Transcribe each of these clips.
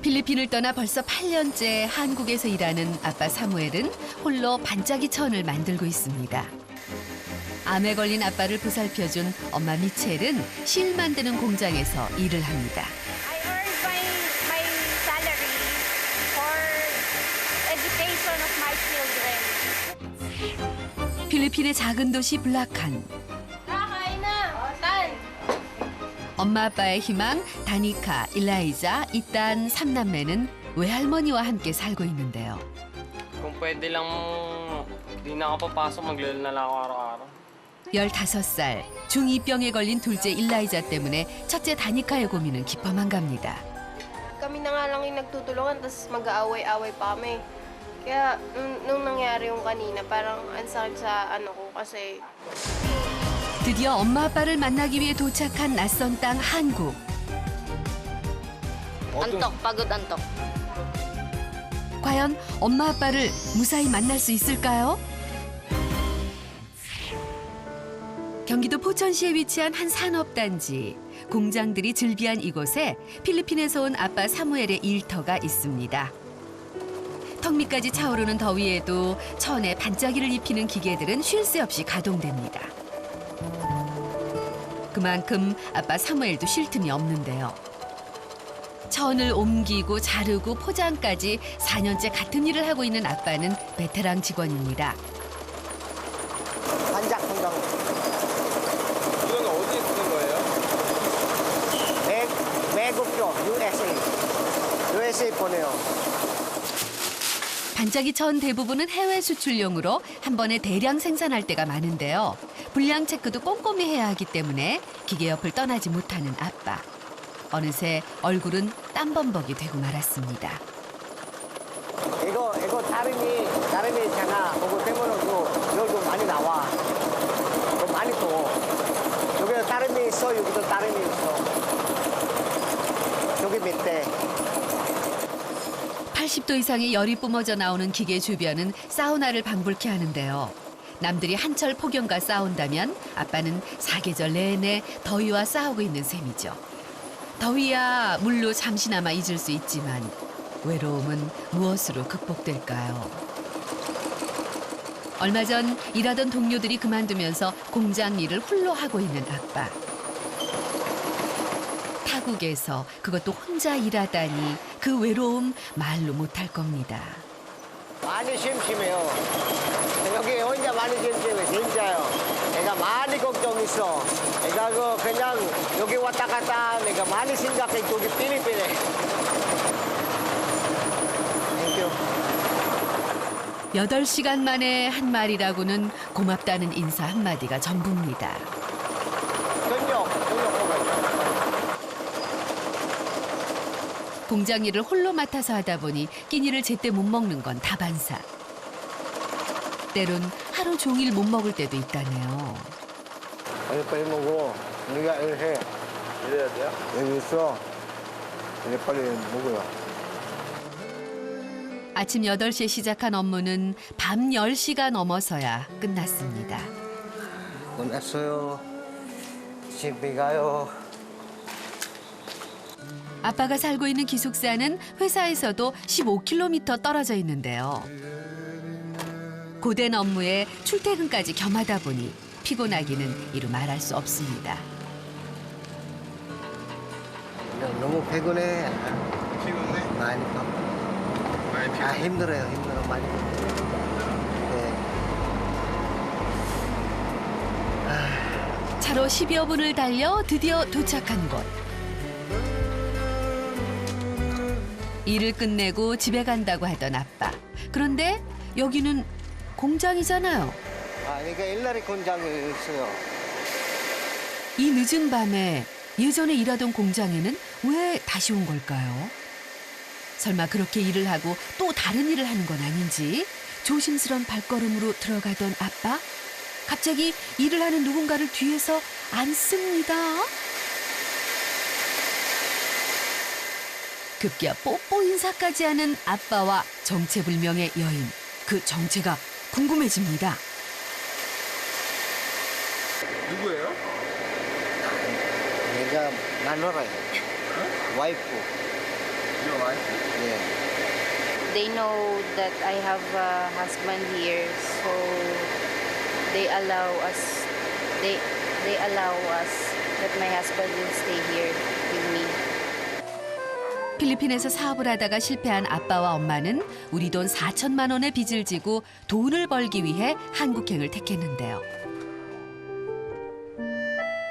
필리핀을 떠나 벌써 8년째 한국에서 일하는 아빠 사무엘은 홀로 반짝이 천을 만들고 있습니다. 암에 걸린 아빠를 보살펴준 엄마 미첼은 실 만드는 공장에서 일을 합니다. I earn my salary for education of my children. 필리핀의 작은 도시 블라칸. Kakain na! Tan! 엄마 아빠의 희망 다니카, 일라이자, 이딴 삼남매는 외할머니와 함께 살고 있는데요. Kung pwede lang di na ako papasok, maglalo na lang ako araw-araw. 15살, 중2병에 걸린 둘째 일라이자 때문에 첫째 다니카의 고민은 깊어만 갑니다. Kami na nga lang yung nagtutulungan, tapos mag-aaway-aaway pa kami. Kaya nung nangyari yung kanina, parang ang sakit sa ano ko kasi 드디어 엄마 아빠를 만나기 위해 도착한 낯선 땅 한국. antok, pagod antok. 과연 엄마 아빠를 무사히 만날 수 있을까요? 경기도 포천시에 위치한 한 산업단지. 공장들이 즐비한 이곳에 필리핀에서 온 아빠 사무엘의 일터가 있습니다. 턱 밑까지 차오르는 더위에도 천에 반짝이를 입히는 기계들은 쉴 새 없이 가동됩니다. 그만큼 아빠 사무엘도 쉴 틈이 없는데요. 천을 옮기고 자르고 포장까지 4년째 같은 일을 하고 있는 아빠는 베테랑 직원입니다. 반작 공장 이건 어디에 쓰는 거예요? 외국죠. USA 보내요. 반짝이 천 대부분은 해외 수출용으로 한 번에 대량 생산할 때가 많은데요. 불량 체크도 꼼꼼히 해야 하기 때문에 기계 옆을 떠나지 못하는 아빠. 어느새 얼굴은 땀범벅이 되고 말았습니다. 이거 다름이 있잖아. 그거 때문에 여기도 많이 나와. 또 많이 또 여기도 다름이 있어. 여기도 다름이 있어. 여기 밑에 80도 이상의 열이 뿜어져 나오는 기계 주변은 사우나를 방불케 하는데요. 남들이 한철 폭염과 싸운다면 아빠는 사계절 내내 더위와 싸우고 있는 셈이죠. 더위야 물로 잠시나마 잊을 수 있지만 외로움은 무엇으로 극복될까요? 얼마 전 일하던 동료들이 그만두면서 공장 일을 홀로 하고 있는 아빠. 타국에서 그것도 혼자 일하다니 그 외로움 말로 못할 겁니다. 많이 심심해요. 여기 혼자 많이 심심해. 진짜요. 내가 많이 걱정 있어. 내가 그냥 여기 왔다 갔다 내가 많이 생각해. 여기 필리핀에. 땡큐. 8시간 만에 한 말이라고는 고맙다는 인사 한마디가 전부입니다. 저녁 먹어요. 공장 일을 홀로 맡아서 하다 보니 끼니를 제때 못 먹는 건 다반사. 때론 하루 종일 못 먹을 때도 있다네요. 빨리 먹어. 네가 일해. 이래야 돼요? 여기 있어. 이제 빨리 먹어요. 아침 8시에 시작한 업무는 밤 10시가 넘어서야 끝났습니다. 끝났어요. 집에 가요. 아빠가 살고 있는 기숙사는 회사에서도 15km 떨어져 있는데요. 고된 업무에 출퇴근까지 겸하다 보니 피곤하기는 이루 말할 수 없습니다. 너무 피곤해. 피곤해? 많이 힘들어요. 힘들어 많이. 네. 차로 10여 분을 달려 드디어 도착한 곳. 일을 끝내고 집에 간다고 하던 아빠. 그런데 여기는 공장이잖아요. 그러니까 일날이 공장에 있어요. 이 늦은 밤에 예전에 일하던 공장에는 왜 다시 온 걸까요? 설마 그렇게 일을 하고 또 다른 일을 하는 건 아닌지 조심스런 발걸음으로 들어가던 아빠? 갑자기 일을 하는 누군가를 뒤에서 안습니다. 급기야 뽀뽀 인사까지 하는 아빠와 정체불명의 여인. 그 정체가 궁금해집니다. 누구예요? 내가 마누라예요. 와이프. your wife? Yeah. They know that I have a husband here, so they allow us. They allow us that my husband will stay here with me. 필리핀에서 사업을 하다가 실패한 아빠와 엄마는 우리 돈 4천만 원의 빚을 지고 돈을 벌기 위해 한국행을 택했는데요.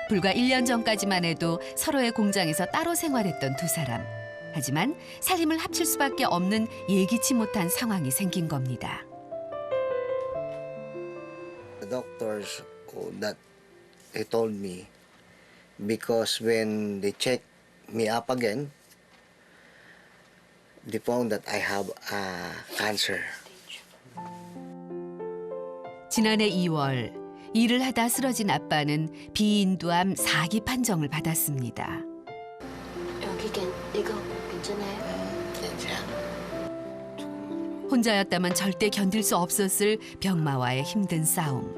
불과 1년 전까지만 해도 서로의 공장에서 따로 생활했던 두 사람. 하지만 살림을 합칠 수밖에 없는 예기치 못한 상황이 생긴 겁니다. The doctors that they told me because when they checked me up again, they found that I have cancer. 지난해 2월 일을 하다 쓰러진 아빠는 비인두암 4기 판정을 받았습니다. 여기 이거 괜찮아요? 괜찮아. 혼자였다면 절대 견딜 수 없었을 병마와의 힘든 싸움.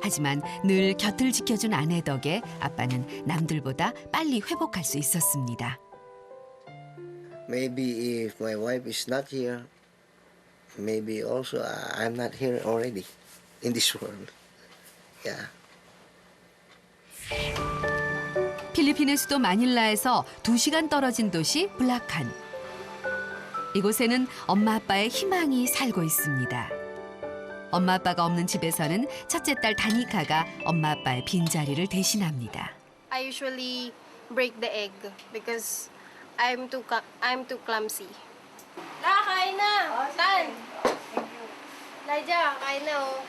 하지만 늘 곁을 지켜준 아내 덕에 아빠는 남들보다 빨리 회복할 수 있었습니다. Maybe if my wife is not here, maybe also I'm not here already in this world. Yeah. 필리핀의 수도 마닐라에서 2시간 떨어진 도시 블라칸. 이곳에는 엄마 아빠의 희망이 살고 있습니다. 엄마 아빠가 없는 집에서는 첫째 딸 다니카가 엄마 아빠의 빈자리를 대신합니다. I usually break the egg because I'm too clumsy. La, kain na! Tan! Lydia, kain na oh.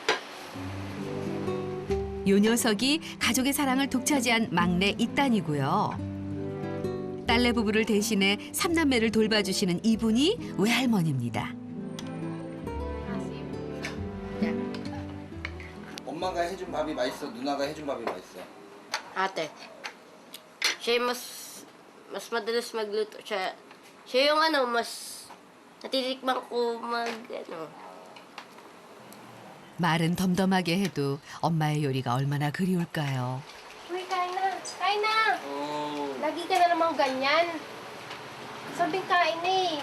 요 녀석이 가족의 사랑을 독차지한 막내 이딴이고요. 딸내 부부를 대신해 3남매를 돌봐주시는 이분이 외할머니입니다. 엄마가 해준 밥이 맛있어? 누나가 해준 밥이 맛있어? Ate, siya mas madalas magluto siya. Siya yung mas natitikman ko 말은 덤덤하게 해도 엄마의 요리가 얼마나 그리울까요? Uy, kain na! Kain na! Oh. Lagi ka na naman ganyan. Sabing kain na eh.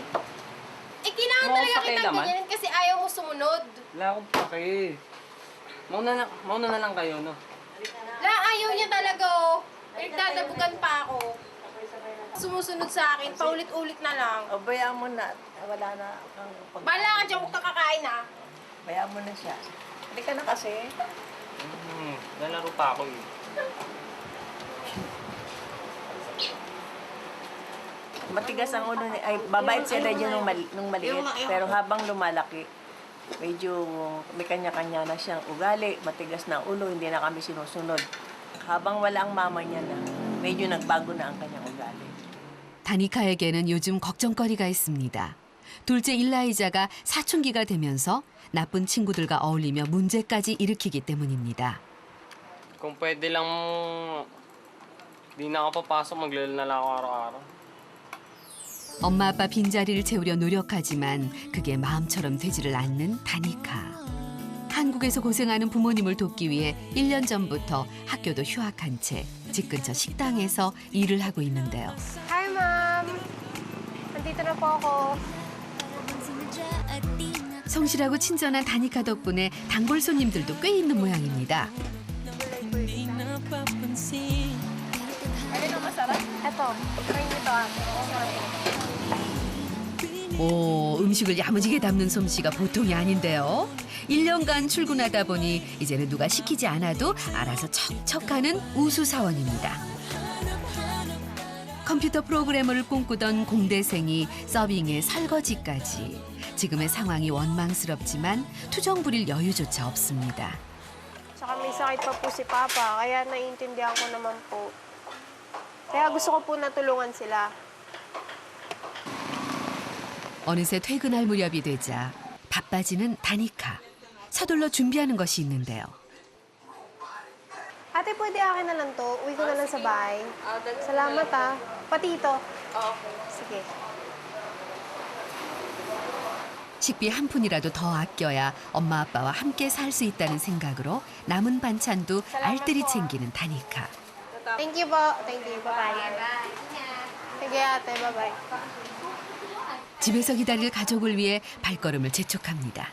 Eh, kailangan Mo talaga sakay kitang naman. ganyanin kasi ayaw mo sumunod. Wala akong pake. Mauna na lang kayo, no? La, ayaw niya talaga oh. Nagdadabugan pa ako. Sumusunod sa akin, paulit-ulit na lang. O, bayaan mo na. Wala na kang Bala ka dyan, huwag ka kakain ha. Bayaan mo na siya. Hindi ka na kasi. Nalaro pa ako eh. Matigas ang ulo ni... Ay, babait sila dyan nung maliit. Pero habang lumalaki, medyo may kanya-kanya na siyang ugali. Matigas na ang ulo, hindi na kami sinusunod. Habang wala ang mama niya na, medyo nagbago na ang kanyang ugali. 다니카에게는 요즘 걱정거리가 있습니다. 둘째 일라이자가 사춘기가 되면서 나쁜 친구들과 어울리며 문제까지 일으키기 때문입니다. Kung pwede lang di na ako papasok, maglaro na lang ako araw-araw. 엄마 아빠 빈자리를 채우려 노력하지만 그게 마음처럼 되지를 않는 다니카. 한국에서 고생하는 부모님을 돕기 위해 1년 전부터 학교도 휴학한 채 집 근처 식당에서 일을 하고 있는데요. Hi, Mom! Nandito na po ako. 성실하고 친절한 다니카 덕분에 단골 손님들도 꽤 있는 모양입니다. Ano masarap? Ito. Try nito ate. 오, 음식을 야무지게 담는 솜씨가 보통이 아닌데요. 1년간 출근하다 보니 이제는 누가 시키지 않아도 알아서 척척하는 우수 사원입니다. 컴퓨터 프로그래머를 꿈꾸던 공대생이 서빙에 설거지까지. 지금의 상황이 원망스럽지만 투정 부릴 여유조차 없습니다. Saka may sakit pa po si Papa, kaya naiintindihan ko naman po. Kaya gusto ko po natulungan sila. 어느새 퇴근할 무렵이 되자 바빠지는 다니카. 서둘러 준비하는 것이 있는데요. Ate, pwede akin na lang to. Uwi ko na lang sa bahay. Salamat ah. Pati ito. Okay. Sige. 식비 한 푼이라도 더 아껴야 엄마 아빠와 함께 살 수 있다는 생각으로 남은 반찬도 알뜰히 챙기는 다니카. Thank you po. Thank you. Bye-bye. Sige ate, bye-bye. 집에서 기다릴 가족을 위해 발걸음을 재촉합니다.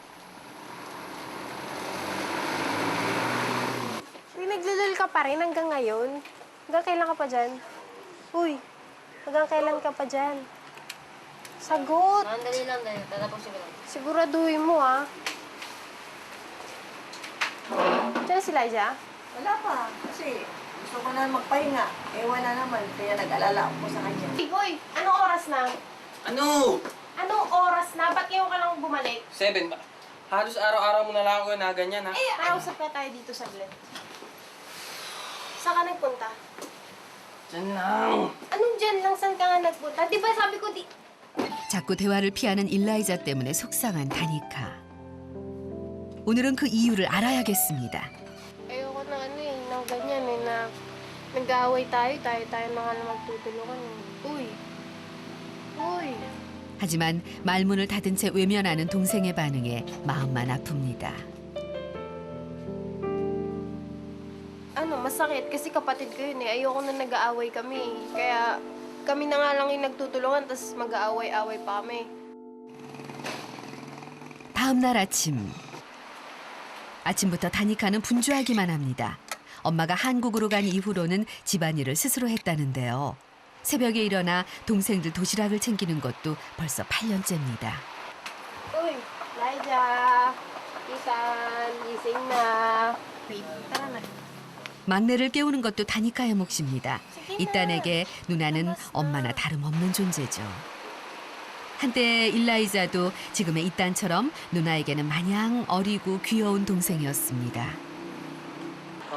Uy, nagdudul ka pa rin hanggang ngayon? Hanggang kailan ka pa dyan? Uy, hanggang kailan ka pa dyan? Sagot! Sandali lang dahil tatapos ko lang. Siguraduhin mo, ah. Diyan si Liza? Wala pa. Kasi gusto ko na magpahinga. Eh, wala naman. Kaya nag-alala ako sa kanya. Hoy, anong oras na? Ano? Anong oras na? Ba't ngayon ka lang bumalik? 7 ba? Halos araw-araw mo na lang ako na ganyan, ha? Nausap ka tayo dito saglit. Saan ka nagpunta? Diyan lang. Anong dyan lang? Saan ka nga nagpunta? Di ba sabi ko di... 자꾸 대화를 피하는 일라이자 때문에 속상한 다니카. 오늘은 그 이유를 알아야겠습니다. Ayoko na ng ganyan na nag-aaway tayo na nga lang magtutulungan. Uy! Uy! 하지만 말문을 닫은 채 외면하는 동생의 반응에 마음만 아픕니다. Masakit kasi kapatid ko yun eh. Ayoko na nag-aaway kami. Kaya kami na nga lang yung nagtutulungan tapos mag-aaway-aaway pa kami. 다음 날 아침부터 다니카는 분주하기만 합니다. 엄마가 한국으로 간 이후로는 집안일을 스스로 했다는데요. 새벽에 일어나 동생들 도시락을 챙기는 것도 벌써 8년째입니다. Uy! Liza! Isan! Gising na! Tara na. 막내를 깨우는 것도 다니카의 몫입니다. 이 딸에게 누나는 엄마나 다름없는 존재죠. 한때 일라이자도 지금의 이 딸처럼 누나에게는 마냥 어리고 귀여운 동생이었습니다.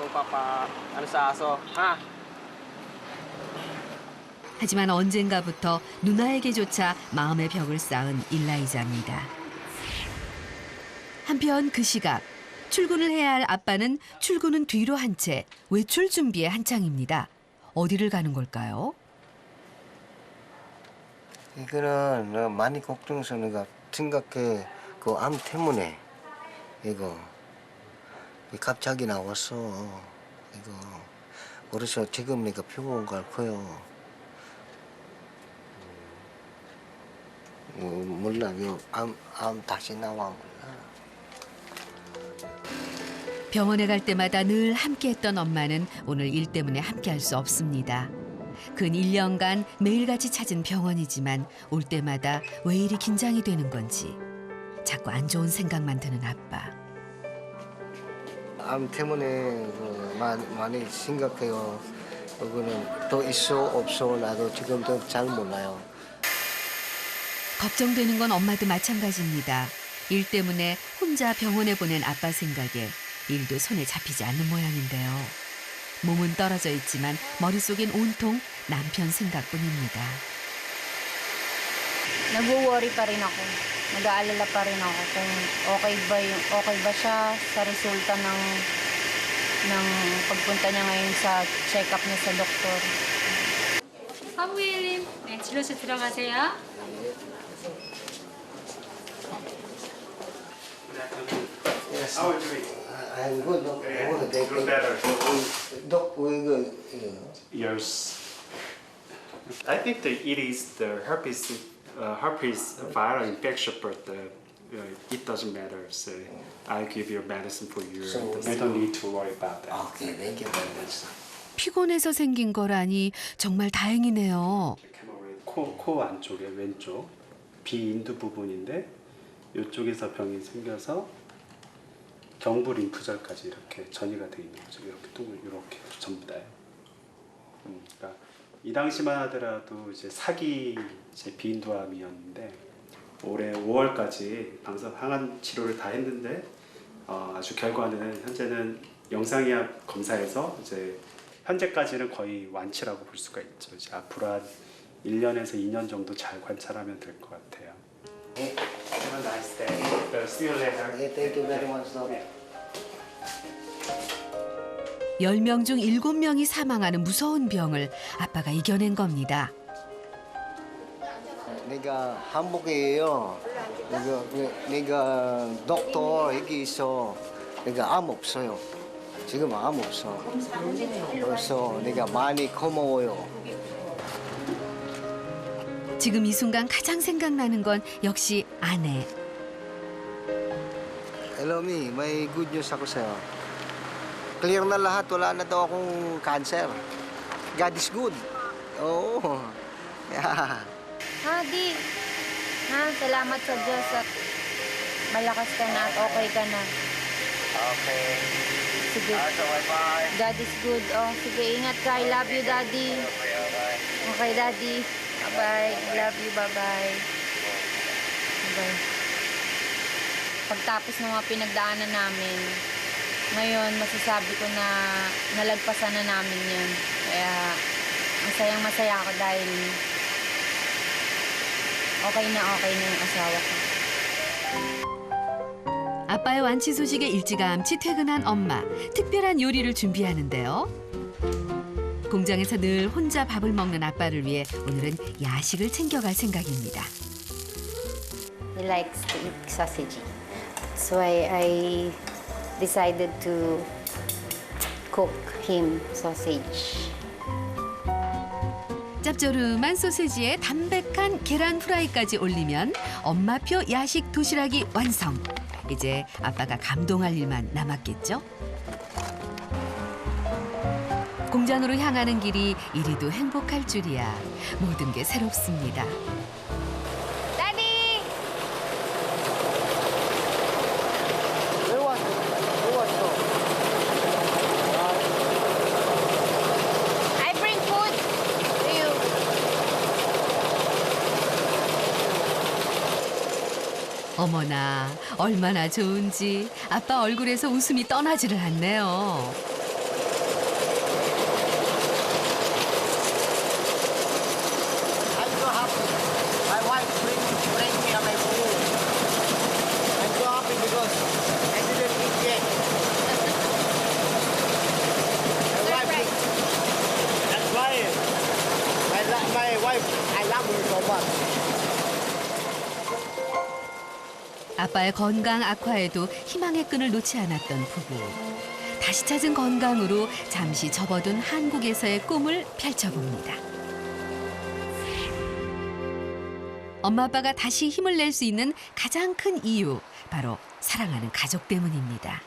Papa, ano sa aso, ha? 하지만 언젠가부터 누나에게조차 마음의 벽을 쌓은 일라이자입니다. 한편 그 시각 출근을 해야 할 아빠는 출근은 뒤로 한 채 외출 준비에 한창입니다. 어디를 가는 걸까요? 이거는 내가 많이 걱정해서 내가 생각해. 그 암 때문에 이거 갑자기 나왔어. 이거 그래서 지금 내가 병원 갈 거요. 몰라. 암 다시 나와 몰라. 병원에 갈 때마다 늘 함께했던 엄마는 오늘 일 때문에 함께할 수 없습니다. 근 1년간 매일같이 찾은 병원이지만 올 때마다 왜 이리 긴장이 되는 건지 자꾸 안 좋은 생각만 드는 아빠. 암 때문에 많이 생각해요. 그거는 더 있어 없어 나도 지금도 잘 몰라요. 걱정되는 건 엄마도 마찬가지입니다. 일 때문에 혼자 병원에 보낸 아빠 생각에 일도 손에 잡히지 않는 모양인데요. 몸은 떨어져 있지만 머릿속엔 온통 남편 생각뿐입니다. Nag-worry pa rin ako. Nag-aalala pa rin ako kung okay ba siya sa resulta ng pagpunta niya ngayon sa check-up niya sa doktor. 사무엘님, 네, 진료실 들어가세요. Yes. How are you doing? I'm good. You're better. Doc, we good. Yours. I think that it is the herpes viral infection, but it doesn't matter. So I'll give you medicine for you. So- You don't need to worry about that. Okay, thank you very much. 피곤해서 생긴 거라니 정말 다행이네요. 코 안쪽에 왼쪽 비인두 부분인데 이쪽에서 병이 생겨서 경부 림프절까지 이렇게 전이가 돼 있는 거죠. 이렇게 또 이렇게 전부 다요. 그러니까 이 당시만 하더라도 이제 사기 이제 비인두암이었는데 올해 5월까지 방사선 항암 치료를 다 했는데 아주 결과는 현재는 영상의학 검사에서 이제 현재까지는 거의 완치라고 볼 수가 있죠. 이제 앞으로 한 1년에서 2년 정도 잘 관찰하면 될 것 같아요. Have a nice day. See you later. Okay, thank you very much, Doc. 10명 중 7명이 사망하는 무서운 병을 아빠가 이겨낸 겁니다. 내가 한국이에요. 내가 doktor 여기 있어. 내가 암 없어요. 지금 암 없어. 그래서 내가 많이 고마워요. 지금 이 순간 가장 생각나는 건 역시 아내. Hello, Mi. May good news ako sa'yo. Clear na lahat. Wala na daw akong cancer. God is good. Oo. Yeah. Ha, Di. Ha, salamat sa Diyos at malakas ka na at okay ka na. Okay. Sige. Bye-bye. God is good. Oh, sige, ingat ka. I love you, Daddy. Okay, Daddy. Bye. Love you. Bye-bye. Bye. Pagtapos ng mga pinagdaanan namin, ngayon masasabi ko na nalagpasan na namin yun. Kaya masayang-masaya ako dahil okay na yung asawa ko. 아빠의 완치 소식에 일찌감치 퇴근한 엄마. 특별한 요리를 준비하는데요. 공장에서 늘 혼자 밥을 먹는 아빠를 위해 오늘은 야식을 챙겨갈 생각입니다. He likes to eat sausage. That's why I decided to cook him sausage. 짭조름한 소세지에 담백한 계란 후라이까지 올리면 엄마표 야식 도시락이 완성. 이제 아빠가 감동할 일만 남았겠죠? 공장으로 향하는 길이 이리도 행복할 줄이야. 모든 게 새롭습니다. Daddy! 왜 왔어? 왜 왔어? I bring food to you. 어머나, 얼마나 좋은지 아빠 얼굴에서 웃음이 떠나지를 않네요. I'm so happy. My wife bring me my food. I'm so happy because I didn't eat yet. My wife, that's why my wife, I love her so much. 아빠의 건강 악화에도 희망의 끈을 놓지 않았던 부부. 다시 찾은 건강으로 잠시 접어둔 한국에서의 꿈을 펼쳐봅니다. 엄마 아빠가 다시 힘을 낼 수 있는 가장 큰 이유, 바로 사랑하는 가족 때문입니다.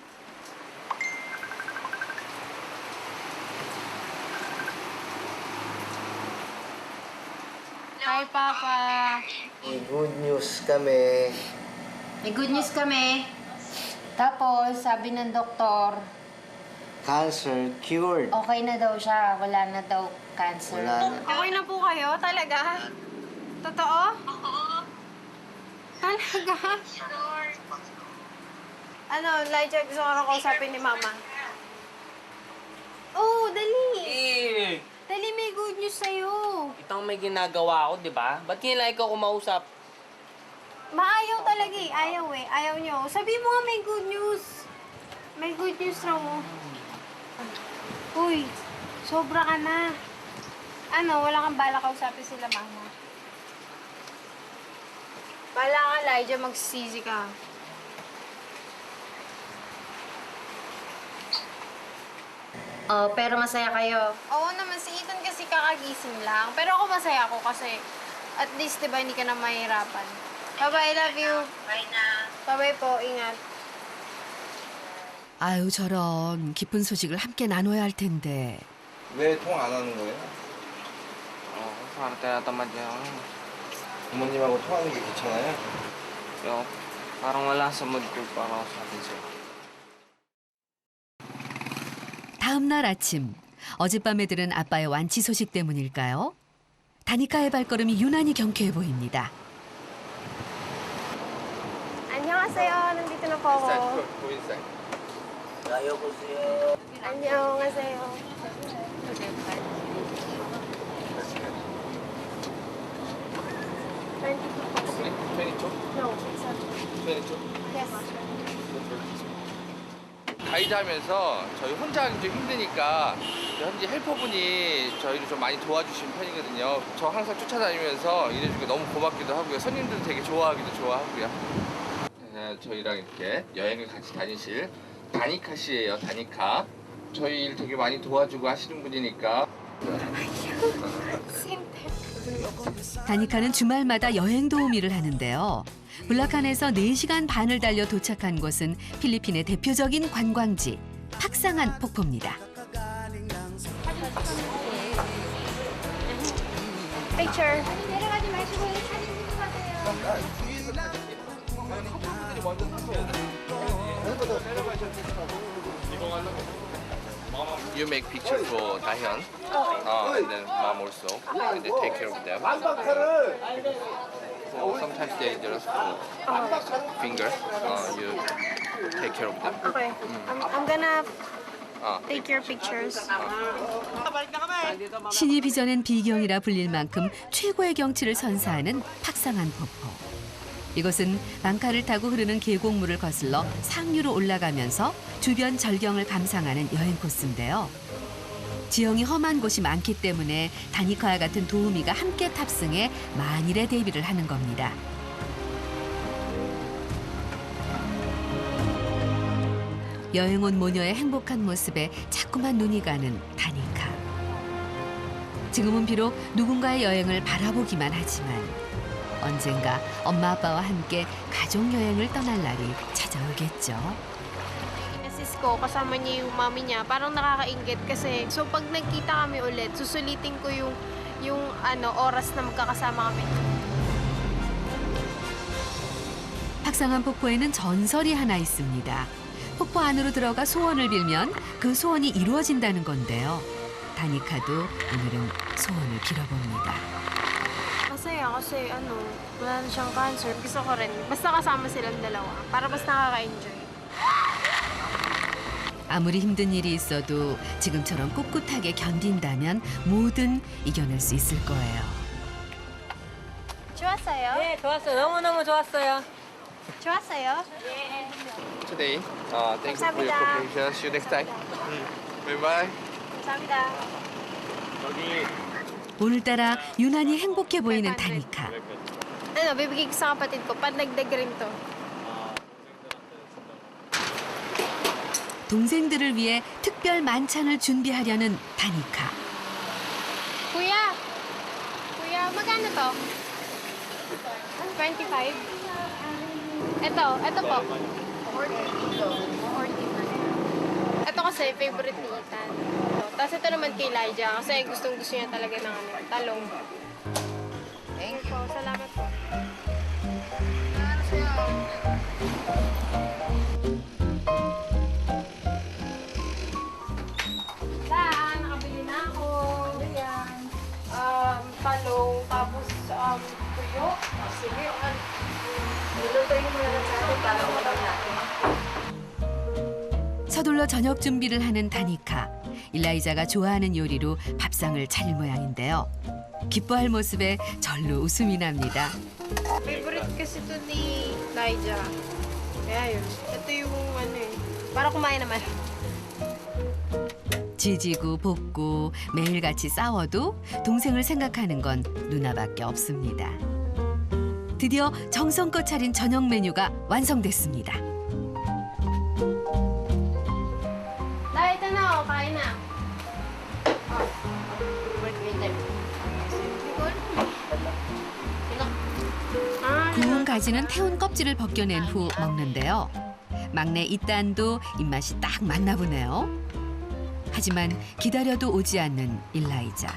Hi, Papa. Good news kami. May good news kami. Tapos, sabi ng doktor, Cancer cured. okay na daw siya. Wala na daw cancer. Wala na. Okay na po kayo? Talaga? Totoo? Oo. Talaga? Ano, Elijah, gusto ko na kausapin ni Mama. Oh, dali. Dali, may good news sa'yo. Itang may ginagawa ako, di ba? Ba't kailangan ikaw kumausap? Maayaw talaga eh. Ayaw eh. Ayaw nyo. Sabi mo nga may good news. May good news raw mo. Uy, sobra ka na. Ano, wala kang bala kausapin sila, Mama. Bala ka, Elijah. Magsisisi ka. Oh, pero masaya kayo. Oo naman, si Ethan kasi kakagising lang. Pero ako masaya ako kasi at least, di ba, hindi ka na mahirapan. Bye-bye, love you. Bye na. Bye-bye po, ingat. 아유 저런 기쁜 소식을 함께 나눠야 할 텐데. 왜 통 안 하는 거예요? Para tinatamad niya ako. 부모님하고 통하는 게 귀찮아요? Yo, parang wala sa mood ko para sa atin siya. 다음 날 아침, 어젯밤에 들은 아빠의 완치 소식 때문일까요? 다니카의 발걸음이 유난히 경쾌해 보입니다. 안녕하세요. nandito na po ako. 다녀보세요. 안녕하세요. No, yes. 가이드 하면서 저희 혼자 하기 좀 힘드니까 현지 헬퍼분이 저희를 좀 많이 도와주시는 편이거든요. 저 항상 쫓아다니면서 일해주고 너무 고맙기도 하고요. 손님들도 되게 좋아하기도 좋아하고요. 저희랑 이렇게 여행을 같이 다니실 다니카 씨예요, 다니카. 저희 일 되게 많이 도와주고 하시는 분이니까. Same time. 다니카는 주말마다 여행 도우미를 하는데요. 블라칸에서 4시간 반을 달려 도착한 곳은 필리핀의 대표적인 관광지 팍상한 폭포입니다. Picture. 내려가지 마시고 사진 찍고 가세요. You make picture for Dahyun, and then mom also, and they take care of them. So sometimes they just finger, you take care of them. Okay. I'm gonna 아, take your pictures. 신이 빚어낸 비경이라 불릴 만큼 최고의 경치를 선사하는 팍상한 폭포. 이곳은 방카를 타고 흐르는 계곡물을 거슬러 상류로 올라가면서 주변 절경을 감상하는 여행 코스인데요. 지형이 험한 곳이 많기 때문에 다니카와 같은 도우미가 함께 탑승해 만일의 대비를 하는 겁니다. 여행 온 모녀의 행복한 모습에 자꾸만 눈이 가는 다니카. 지금은 비록 누군가의 여행을 바라보기만 하지만 언젠가 엄마 아빠와 함께 가족 여행을 떠날 날이 찾아오겠죠. Sis ko, kasama niya yung mami niya, parang nakakaingit kasi. So pag nagkita kami ulit, susulitin ko yung oras na magkakasama kami. 팍상한 폭포에는 전설이 하나 있습니다. 폭포 안으로 들어가 소원을 빌면 그 소원이 이루어진다는 건데요. 다니카도 오늘은 소원을 빌어봅니다. Masaya kasi wala na siyang cancer. Gusto ko rin, basta kasama silang dalawa, para mas nakaka-enjoy. 아무리 힘든 일이 있어도 지금처럼 꿋꿋하게 견딘다면 뭐든 이겨낼 수 있을 거예요. 좋았어요? 네, 좋았어요. 너무너무 좋았어요. 좋았어요? Today, thank you for your 감사합니다. cooperation. See you next time. Bye bye. 감사합니다. 오늘따라 유난히 행복해 보이는 다니카. Bibigay ko sa kapatid ko, pandagdag rin to. 동생들을 위해 특별 만찬을 준비하려는 다니카. Kuya! Kuya, magkano to? 25? Ito po. 40. Ito kasi favorite ni Ethan. Tapos ito naman kay Elijah kasi gustong-gusto niya talaga ng talong. Thank you. Salamat po. Nakabili na ako. Ayan. Talong, tapos tuyo. Sige, nilutuin mo na lang natin para ulam natin. 서둘러 저녁 준비를 하는 다니카. 일라이자가 좋아하는 요리로 밥상을 차릴 모양인데요. 기뻐할 모습에 절로 웃음이 납니다. Favorite kasi ito ni Elijah. Kaya yun. Ito yung para kumain naman. 지지고 볶고 매일같이 싸워도 동생을 생각하는 건 누나밖에 없습니다. 드디어 정성껏 차린 저녁 메뉴가 완성됐습니다. Dahil ito na, kain na. 구운 가지는 태운 껍질을 벗겨낸 후 먹는데요. 막내 이딴도 입맛이 딱 맞나 보네요. 하지만 기다려도 오지 않는 일라이자.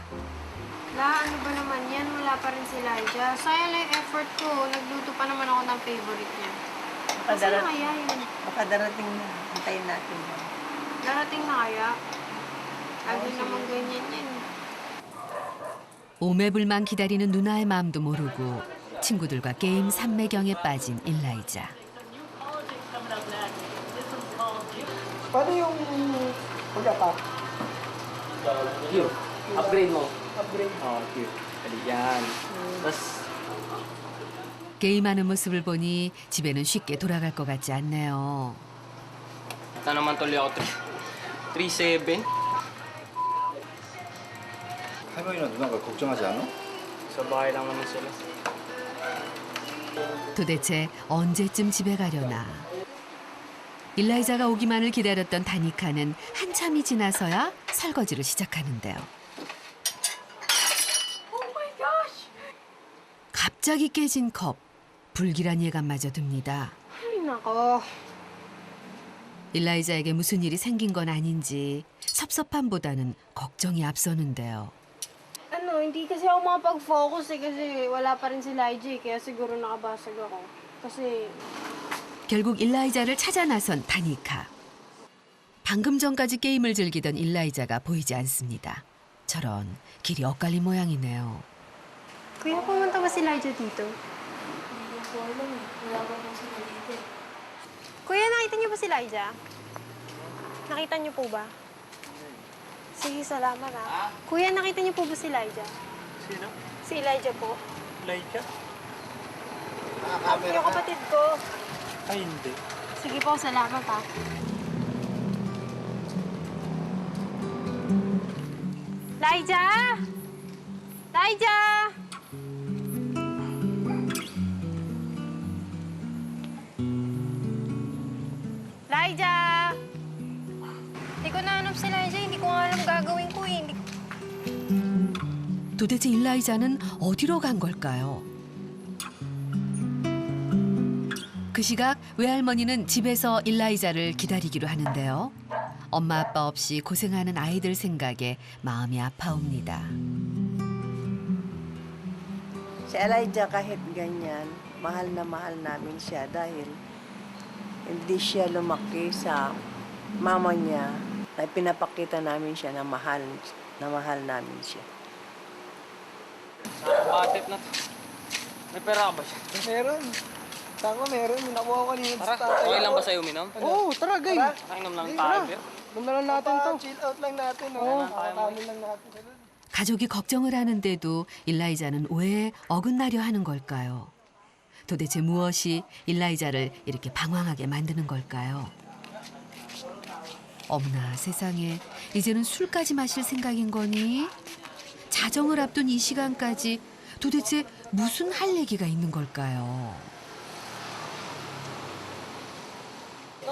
Ano ba naman yan? Wala pa rin si Elijah. Sayang lang yung effort ko. Nagluto pa naman ako ng favorite niya. Kasi na kaya yun. Baka darating na. Hintayin natin. Darating na kaya. Lagi naman ganyan yan. 오매불만 기다리는 누나의 마음도 모르고 친구들과 게임 삼매경에 빠진 일라이자. Paano yung hula pa? Here, upgrade mo. Upgrade? Here. Yan. Tapos, 게임하는 모습을 보니 집에는 쉽게 돌아갈 것 같지 않네요. 나 naman tuloy ako 3.7. 할머니나 누나가 걱정하지 않아? Sa bahay lang naman sila. 도대체 언제쯤 집에 가려나. 일라이자가 오기만을 기다렸던 다니카는 한참이 지나서야 설거지를 시작하는데요. 갑자기 깨진 컵. 불길한 예감마저 듭니다. Ay, nako. 일라이자에게 무슨 일이 생긴 건 아닌지 섭섭함보다는 걱정이 앞서는데요. Ano, hindi kasi ako makapag-focus kasi wala pa rin si Elijah kaya siguro nakabasag ako. Kasi 결국 일라이자를 찾아 나선 다니카. 방금 전까지 게임을 즐기던 일라이자가 보이지 않습니다. 저런 길이 엇갈린 모양이네요. Kuya, pumunta ba si Elijah dito? Kuya, nakita niyo ba si Elijah? Nakita niyo po ba? Sige, salamat ha. Kuya, nakita niyo po ba si Elijah? Sino? Si Elijah po. Elijah? Yung kapatid ko. Ay, hindi. Sige po, salamat ha. Elijah! Elijah! Elijah! Hindi ko nahanap si Elijah. Hindi ko nga alam gagawin ko eh. 도대체 일라이자는 어디로 간 걸까요? 그 시각 외할머니는 집에서 일라이자를 기다리기로 하는데요. 엄마 아빠 없이 고생하는 아이들 생각에 마음이 아파옵니다. Si Elijah kahit ganyan, mahal na mahal namin siya dahil hindi siya lumaki sa mama niya na pinapakita namin siya na mahal namin siya. Bakit na to? May pera ka ba siya? Meron. Saan ko meron? Nakuha ko kanina Tara, okay lang ba sa'yo uminom? Oo, tara, guys. Nakainom lang tayo. Doon na lang natin to. Chill out lang natin. Oo, kakamin lang natin. 가족이 걱정을 하는데도 일라이자는 왜 어긋나려 하는 걸까요? 도대체 무엇이 일라이자를 이렇게 방황하게 만드는 걸까요? 어머나 세상에, 이제는 술까지 마실 생각인 거니? 자정을 앞둔 이 시간까지 도대체 무슨 할 얘기가 있는 걸까요?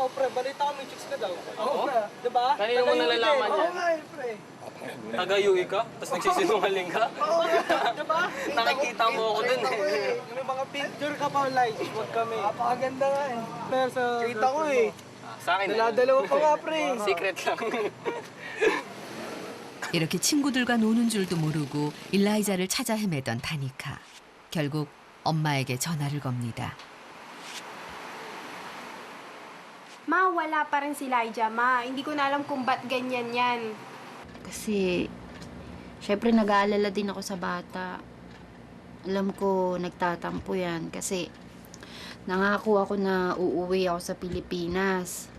Pre, balita ko may chicks ka daw. Oo, pre. Diba? Kanino mo nalalaman yan? Oo nga, pre. Taga-UI ka? Tapos nagsisinungaling ka? Oo, diba? Nakikita mo ako dun eh. Yung mga picture ka pa, like, wag kami. Napakaganda nga eh. Pero sa... Kita ko eh. Sa akin Dala-dalawa pa nga, pre. Secret lang. 이렇게 친구들과 노는 줄도 모르고 일라이자를 찾아 헤매던 다니카. 결국 엄마에게 전화를 겁니다. Ma, wala pa rin si Elijah, ma. Hindi ko na alam kung ba't ganyan yan. Kasi, syempre nag-aalala din ako sa bata. Alam ko, nagtatampo yan kasi nangako ako na uuwi ako sa Pilipinas.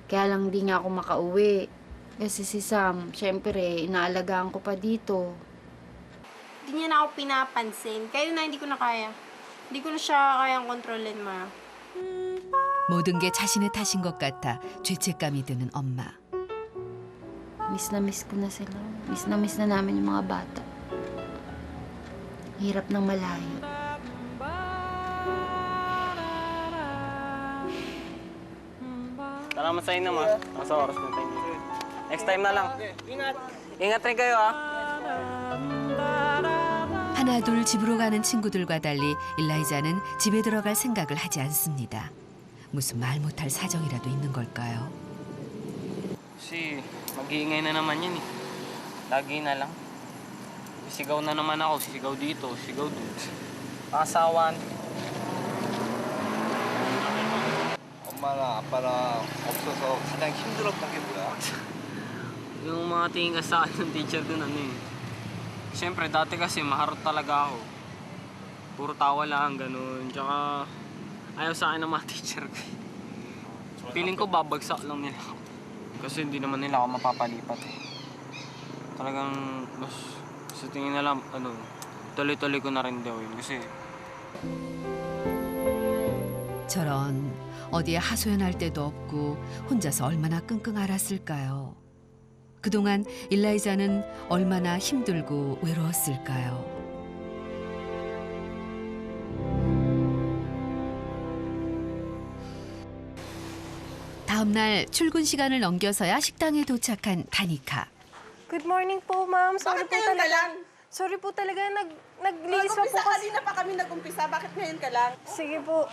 Kaya lang di nga ako makauwi. Kasi si Sam, syempre, inaalagaan ko pa dito. Hindi niya na ako pinapansin. Kayo na, hindi ko na kaya. Hindi ko na siya kayang kontrolin, ma. 모든 게 자신의 탓인 것 같아 죄책감이 드는 엄마. Miss ko na sila. Miss na namin yung mga bata. Hirap ng malayo. Salamat sa inyo, ma. Nasa oras na tayo. Next time na lang. Ingat. Ingat rin kayo, ha. 하나둘 집으로 가는 친구들과 달리 일라이자는 집에 들어갈 생각을 하지 않습니다. 무슨 말 못할 사정이라도 있는 걸까요? Kasi mag-iingay na naman yun eh. Lagi na lang. Sigaw na naman ako. Sigaw dito, sigaw doon. Asawan. 엄마나 아빠나 없어서 가장 힘들었던 게 뭐야? Yung mga tingin ka sa akin ng teacher doon, ano eh. Siyempre, dati kasi maharot talaga ako. Puro tawa lang, ganun. Tsaka, ayaw sa akin ng mga teacher ko. Feeling ko babagsak lang nila ako. Kasi hindi naman nila ako mapapalipat eh. Talagang, mas, sa tingin nila, ano, tuloy-tuloy ko na rin daw yun. Kasi, 저런 어디에 하소연할 데도 없고 혼자서 얼마나 끙끙 앓았을까요? 그동안 일라이자는 얼마나 힘들고 외로웠을까요? 다음 날 출근 시간을 넘겨서야 식당에 도착한 다니카. Good morning po, ma'am. Sorry po talaga. Sorry po talaga, naglinis pa po kasi. Kanina pa kami nag-umpisa. Bakit ngayon ka lang? Sige po.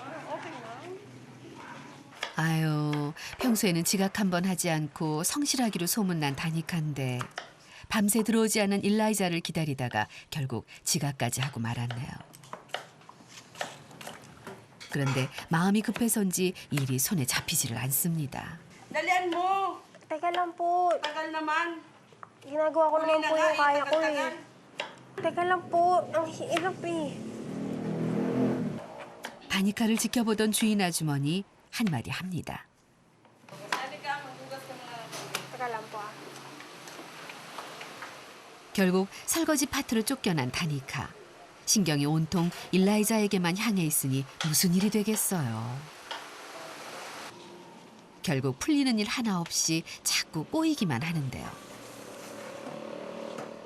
아유, 평소에는 지각 한 번 하지 않고 성실하기로 소문난 다니카인데 밤새 들어오지 않은 일라이자를 기다리다가 결국 지각까지 하고 말았네요. 그런데 마음이 급해서인지 일이 손에 잡히지를 않습니다. Dalian mo. Teka lang po. Tagal naman. Ginagawa ko naman po yung kaya ko eh. Teka lang po. Ang hirap eh. 다니카를 지켜보던 주인 아주머니 한마디 합니다. Teka lang po ah. 결국 설거지 파트로 쫓겨난 다니카. 신경이 온통 일라이자에게만 향해 있으니 무슨 일이 되겠어요. 결국 풀리는 일 하나 없이 자꾸 꼬이기만 하는데요.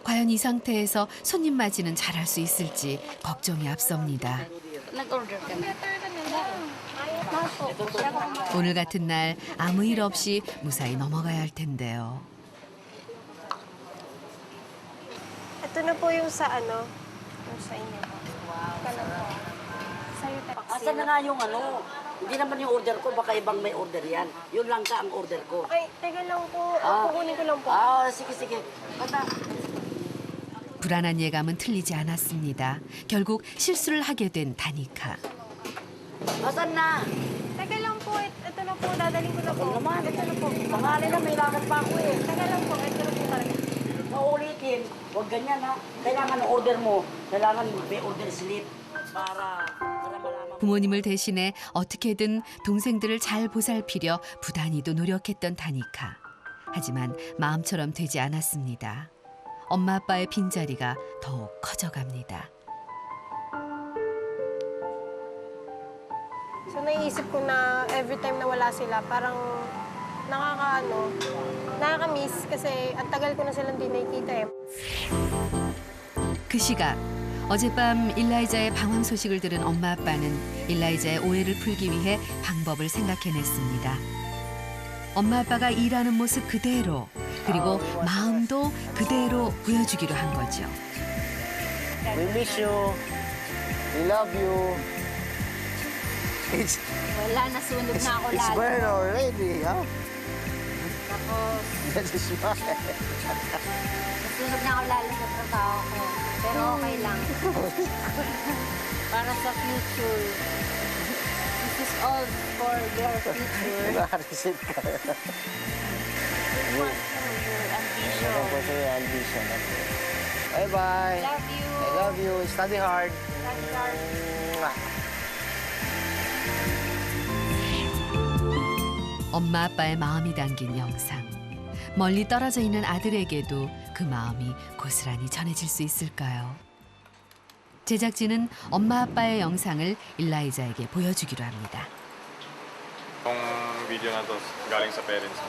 과연 이 상태에서 손님 맞이는 잘할 수 있을지 걱정이 앞섭니다. Nag-order ka na. 오늘 같은 날 아무 일 없이 무사히 넘어가야 할 텐데요. Ito na po yung sa ano. Yung sa inyo. Teka lang po. Sa'yo tayo. Asan na nga yung ano? Hindi naman yung order ko, baka ibang may order yan. Yun lang ka ang order ko. Ay, teka lang po. Kukunin ko lang po. Sige. Basta. 불안한 예감은 틀리지 않았습니다. 결국 실수를 하게 된 다니카. Asan na? Teka lang po. Ito na po. Dadaling ko na po. Huwag naman. Ito na po. Pangalan na, may lakad pa ako eh. Teka lang po. Ito na po talaga. Maulitin. Huwag ganyan ha. Kailangan ng order mo. Kailangan may order slip para malaman. 부모님을 대신해 어떻게든 동생들을 잘 보살피려 부단히도 노력했던 다니카. 하지만 마음처럼 되지 않았습니다. 엄마 아빠의 빈자리가 더욱 커져갑니다. So naisip ko na every time na wala sila, parang nakaka-miss kasi ang tagal ko na silang di nakikita eh. 그 시각 어젯밤 일라이자의 방황 소식을 들은 엄마 아빠는 일라이자의 오해를 풀기 위해 방법을 생각해냈습니다. 엄마 아빠가 일하는 모습 그대로 그리고 마음도 그대로 보여주기로 한 거죠. We miss you. We love you. Wala, nasunog na ako It's lalo. burn already, huh? Tapos, That's a smile. nasunog na ako lalo sa trabaho ko. Pero okay lang. Para sa future. This is all for your future. Nakareceive ka. Your ambition. Ano po sa'yo, ambition. Bye-bye. Love you. I love you. Study hard. Study hard. 엄마 아빠의 마음이 담긴 영상. 멀리 떨어져 있는 아들에게도 그 마음이 고스란히 전해질 수 있을까요? 제작진은 엄마 아빠의 영상을 일라이자에게 보여주기로 합니다. Itong video na to galing sa parents ko.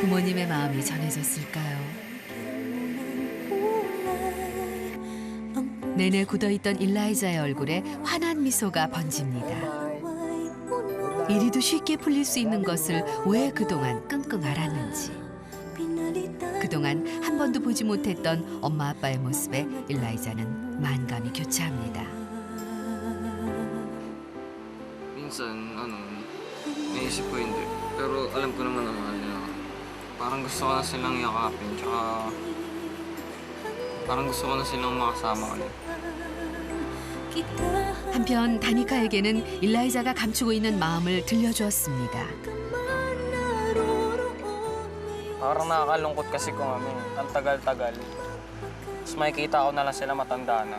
부모님의 마음이 전해졌을까요? 내내 굳어있던 일라이자의 얼굴에 환한 미소가 번집니다. 이리도 쉽게 풀릴 수 있는 것을 왜 그동안 끙끙 앓았는지. 그동안 한 번도 보지 못했던 엄마 아빠의 모습에 일라이자는 만감이 교차합니다. Minsan, naisip ko hindi. Pero alam ko naman na mahal nila ako. Parang gusto ko na silang yakapin, tsaka parang gusto ko na silang makasama ulit. 한편 다니카에게는 일라이자가 감추고 있는 마음을 들려주었습니다. Parang nakakalungkot kasi kung ang tagal-tagal. Tapos makikita ko na lang sila matanda na.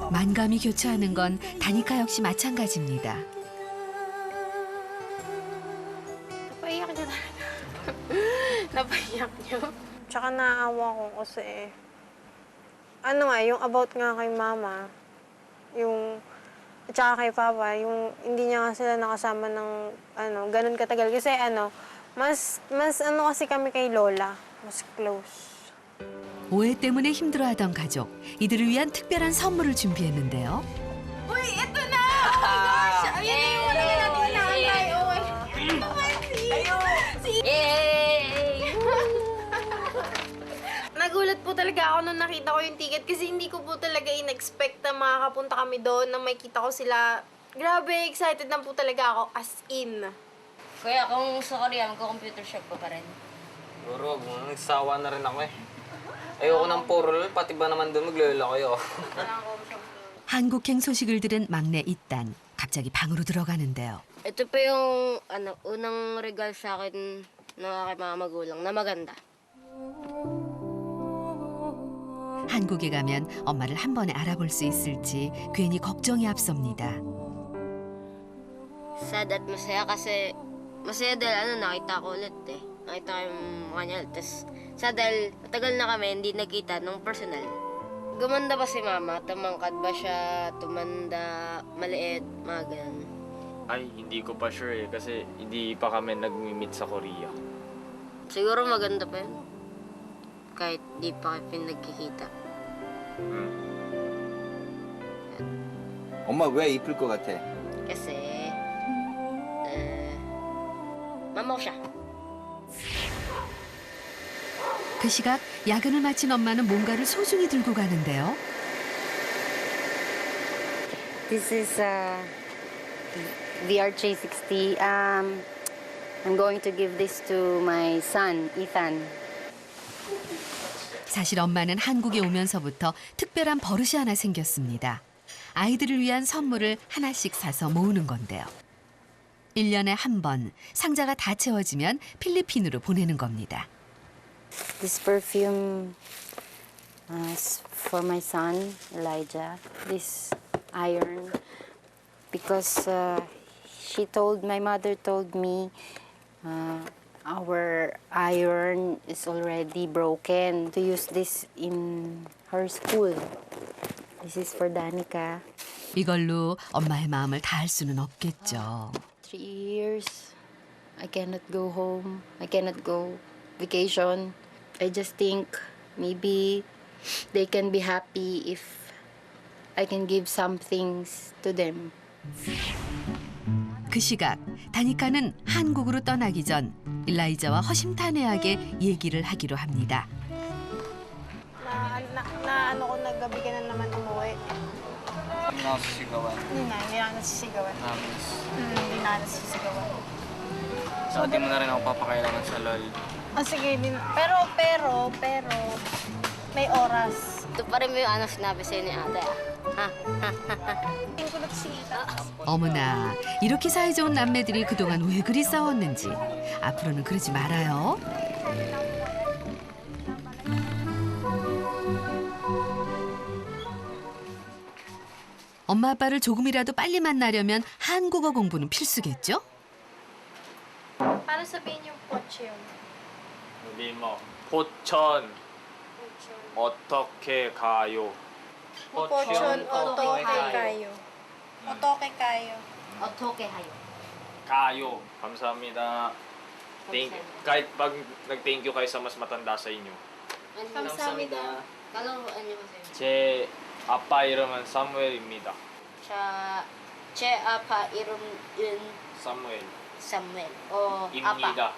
만감이 교차하는 건 다니카 역시 마찬가지입니다. Napaiyak niya talaga. Napaiyak niyo. Tsaka naawa ko kasi, yung about nga kay mama, yung, at saka kay papa, yung hindi niya nga sila nakasama ng, ganun katagal. Kasi mas kasi kami kay lola, mas close. 오해 때문에 힘들어하던 가족, 이들을 위한 특별한 선물을 준비했는데요. Uy, eto na! Oh my gosh! Ayan na yung natin inaantay. Yay! Nagulat po talaga ako nung nakita ko yung ticket kasi hindi ko po talaga in-expect na makakapunta kami doon, na makita ko sila. Grabe, excited na po talaga ako, as in. Kuya, kung sa Korea, magko-computer shop pa rin. Siguro, nagsawa na rin ako eh. Ayoko ng puro lol, pati ba naman doon maglolo kayo? 한국행 소식을 들은 막내 이딴. 갑자기 방으로 들어가는데요. Ito pa yung unang regalo sa akin ng aking mga magulang na maganda. 한국에 가면 엄마를 한 번에 알아볼 수 있을지 괜히 걱정이 앞섭니다. Sad at masaya kasi masaya dahil nakita ko ulit eh. Nakita ko yung mukha niya ulit. Tapos sad dahil matagal na kami hindi nagkita nung personal. Gumanda ba si mama? Tumangkad ba siya? Tumanda? Maliit? Mga ganun. Ay, hindi ko pa sure eh, kasi hindi pa kami nag-meet sa Korea. Siguro maganda pa yun. Kahit di pa kami nagkikita. 엄마 왜 이쁠 것 같아? Kasi, mama ko siya. 그 시각 야근을 마친 엄마는 뭔가를 소중히 들고 가는데요. This is VR360. I'm going to give this to my son, Ethan. 사실 엄마는 한국에 오면서부터 특별한 버릇이 하나 생겼습니다. 아이들을 위한 선물을 하나씩 사서 모으는 건데요. 1년에 한 번 상자가 다 채워지면 필리핀으로 보내는 겁니다. This perfume is for my son, Elijah. This iron, because my mother told me our iron is already broken. To use this in her school. This is for Danica. 이걸로 엄마의 마음을 다할 수는 없겠죠. 3 years, I cannot go home. I cannot go vacation. I just think maybe they can be happy if I can give some things to them. 그 시각 다니카는 한국으로 떠나기 전 일라이자와 허심탄회하게 얘기를 하기로 합니다. Na ano ko, naggabi ka na naman umuwi. Hindi na ako sisigawan. Hindi na ako nasisigawan. Hindi na ako nasisigawan. So, di mo na rin ako papakailangan sa LOL. Sige din. Pero, may oras. Ito pa rin yung sinabi sa'yo ni ate. Tingin ko nagsita. 어머나, 이렇게 사이좋은 남매들이 그동안 왜 그리 싸웠는지 앞으로는 그러지 말아요. 엄마 아빠를 조금이라도 빨리 만나려면 한국어 공부는 필수겠죠? Paano sabihin yung poche yun? Hindi mo. 포천. 어떻게 가요? Pochon, otoke kayo. Otoke kayo. Otoke hayo. 가요. 감사합니다. kahit pag nag-thank you kayo sa mas matanda sa inyo. 감사합니다. Kalaruan niyo kasi. 제 아빠 이름은 사무엘입니다. 제 아빠 이름은 사무엘. Samuel. O 입니다.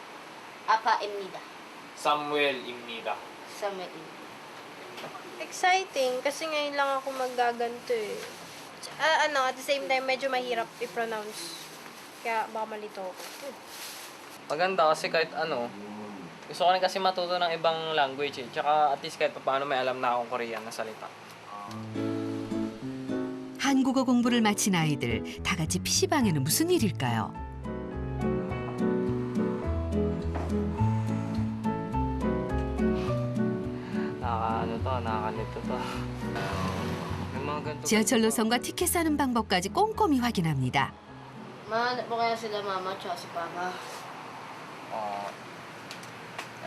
Apa입니다. 사무엘입니다. Samuel. Exciting kasi ngayon lang ako maggaganto eh. At the same time, medyo mahirap i-pronounce. Kaya baka malito ako. Maganda kasi kahit ano. Gusto ko rin kasi matuto ng ibang language eh. Tsaka at least kahit paano may alam na akong Korean na salita. 한국어 공부를 마친 아이들 다 같이 PC방에는 무슨 일일까요? nakaka-nito to. May mga ganito. 지하철 노선과 티켓 사는 방법까지 꼼꼼히 확인합니다. Mahanap mo kaya sila mama at si papa?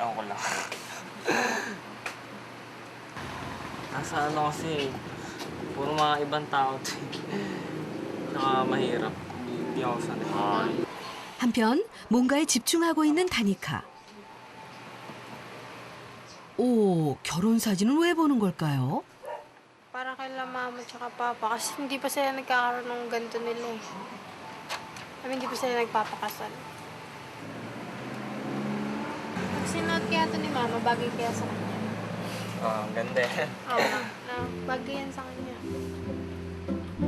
Ewan ko lang. Nasa ano kasi, puro mga ibang tao to. mahirap. Hindi ako sanay. 한편 뭔가에 집중하고 있는 다니카. 오, 결혼 사진은 왜 보는 걸까요? Para kay mama at papa kasi hindi pa sila nagkakaroon ng ganito nila eh. Hindi pa sila nagpapakasal. kaya to ni Mama, bagay kaya sa kanya. 아, 근데 Oo, bagay yan sa kanya.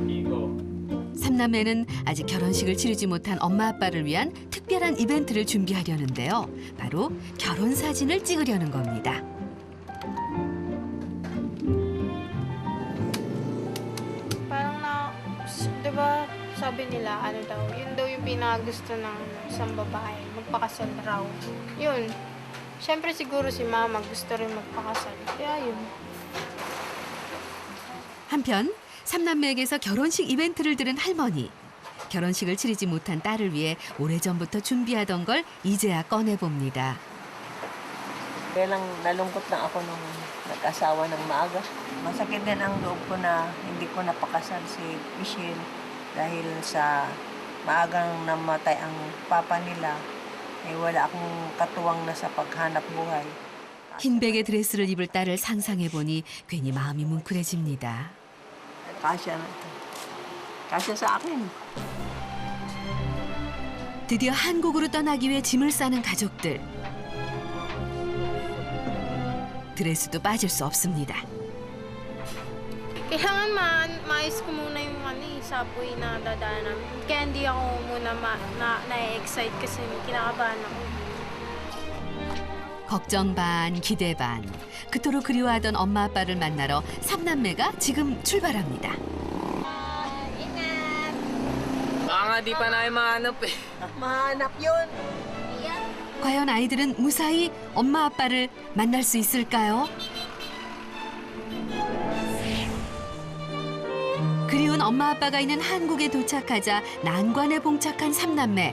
이거 삼남매는 아직 결혼식을 치르지 못한 엄마 아빠를 위한 특별한 이벤트를 준비하려는데요. 바로 결혼 사진을 찍으려는 겁니다. Parang di ba sabi nila, ano daw, yun daw yung pinakagusto ng isang babae, magpakasal raw. Yun. Siyempre siguro si Mama gusto rin magpakasal. Kaya yun. 한편 삼남매에게서 결혼식 이벤트를 들은 할머니. 결혼식을 치르지 못한 딸을 위해 오래전부터 준비하던 걸 이제야 꺼내봅니다. Kaya lang nalungkot lang ako nung nag-asawa ng maaga. Masakit din ang loob ko na hindi ko napakasal si Michelle dahil sa maagang namatay ang papa nila. Wala akong katuwang na sa paghanap buhay. 흰백의 드레스를 입을 딸을 상상해보니 괜히 마음이 뭉클해집니다. Kasya na ito. Kasya sa akin. 드디어 한국으로 떠나기 위해 짐을 싸는 가족들. 드레스도 빠질 수 없습니다. Kailangan maayos ko muna yung sapoy na dadaan namin. Kaya hindi ako muna na-excite kasi kinakabahan ako. 걱정 반, 기대 반. 그토록 그리워하던 엄마 아빠를 만나러 삼남매가 지금 출발합니다. baka nga di pa namin mahanap eh. Mahanap yun. 과연 아이들은 무사히 엄마 아빠를 만날 수 있을까요? 그리운 엄마 아빠가 있는 한국에 도착하자 난관에 봉착한 삼남매.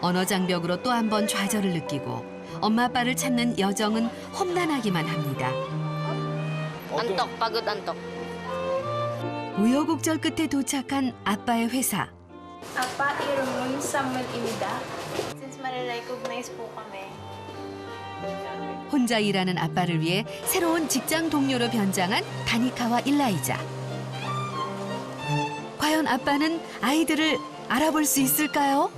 언어 장벽으로 또 한 번 좌절을 느끼고 엄마 아빠를 찾는 여정은 험난하기만 합니다. Antok, pagod antok. 우여곡절 끝에 도착한 아빠의 회사. Apa, irungun Samuel Imida. Since marirecognize po kami. 혼자 일하는 아빠를 위해 새로운 직장 동료로 변장한 다니카와 일라이자. 과연 아빠는 아이들을 알아볼 수 있을까요?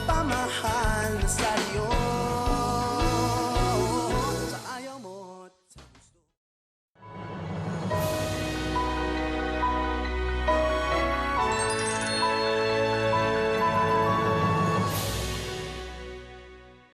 Pamahal na sa'yo